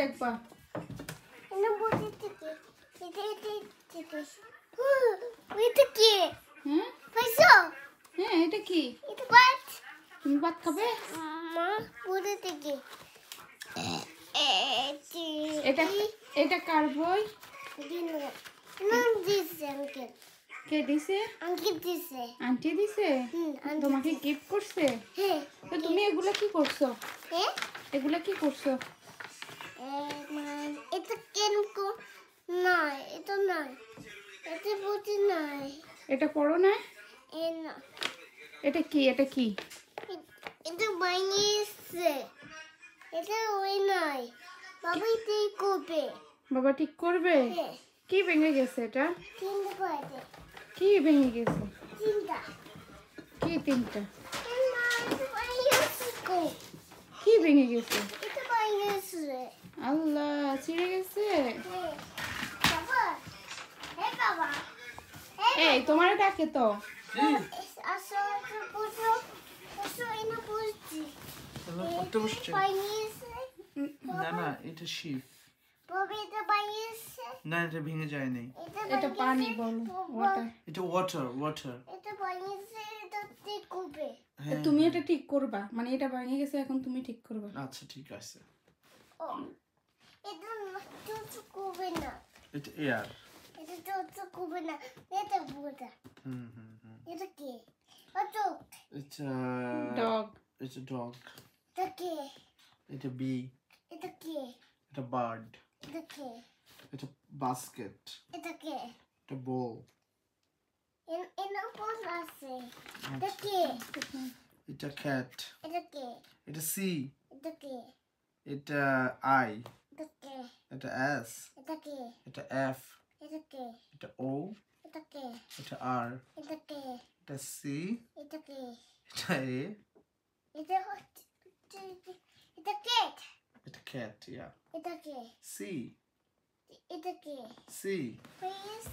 দেখবা? এটা বসে থেকে এটা এটা কি হ্যাঁ পয়সা হ্যাঁ, এটা কি? এটা বাট তুমি ভাত খাবে? মা বসে থেকে এটা এটা কার বই? নাম দিছে আঙ্কেল। কে দিছে? আঙ্কেল দিছে। আন্টি দিছে? তোমাকে গিফট করছে? হ্যাঁ। তো তুমি এগুলা কি করছো? হ্যাঁ এগুলা কি করছো? এটা কেন নাই, এটা নাই, এটা বুঝি নাই, এটা পড়ো না? না এটা কি? এটা কি? এটা বানিয়েছে, এটা ওই নাই, বাবা এটাই করবে। বাবা ঠিক করবে? হ্যাঁ। কি ভেঙে গেছে এটা? তিনটা পাইছে, কি ভেঙে গেছে? তিনটা। কি তিনটা? না, এটা বানিয়েছে কো? কি ভেঙে গেছে? এটা বানিয়েছে। আল্লাহ, ছিঁড়ে গেছে। হ্যাঁ। বাবা, হ্যাঁ বাবা, এই তোমারে ডাকে তো। আসো বসো, বসো এনে বসছি। পড়তে বসছে? বানিয়েছে। না না, এটা শিপ। বাবা এটা বানিয়েছে। না, এটা ভেঙে যায় নাই। এটা পানি বলো, ওয়াটার। এটা ওয়াটার। এটা বানিয়েছে, এটা ঠিক করবে। হ্যাঁ, তুমি এটা ঠিক করবা, মানে এটা ভেঙে গেছে, এখন তুমি ঠিক করবা। আচ্ছা ঠিক আছে। ও, এটা তো করবে না। এটা এয়ার। এটা তো করবে না। এটা বুড়া। হুম। এটা কি? এটা এটা ডগ। এটা ডগ। এটা কি? এটা বি। এটা কি? এটা বার্ড। এটা কি? এটা বাস্কেট। এটা কি? এটা বল। এনে বল আছে। এটা কি? এটা ক্যাট। এটা কি? এটা সি। এটা কি? এটা আই। এটা কি? এটা এস। এটা কি? এটা এফ। এটা কি? এটা ও। এটা কি? এটা আর। এটা কি? এটা সি। এটা কি? এটা এ। এটা হচ্ছে এটা কেক। এটা ক্যাট, ইয়া। এটা কি? সি। এটা কি? সি। প্লিজ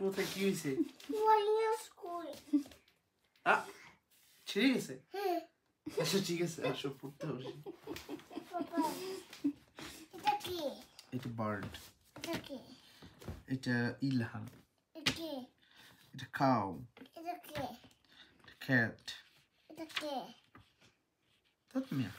কোথায় কি হয়েছে? স্কুল। ছিঁড়ে গেছে? হ্যাঁ আচ্ছা ঠিক আছে, আসো পড়তে হবে। বাবা, এটা কি? এটা বার্ড। এটা কি? এটা ইলহান। এটা কি? এটা কাউ। এটা কি? ক্যাট। এটা কি? তাত মিয়া।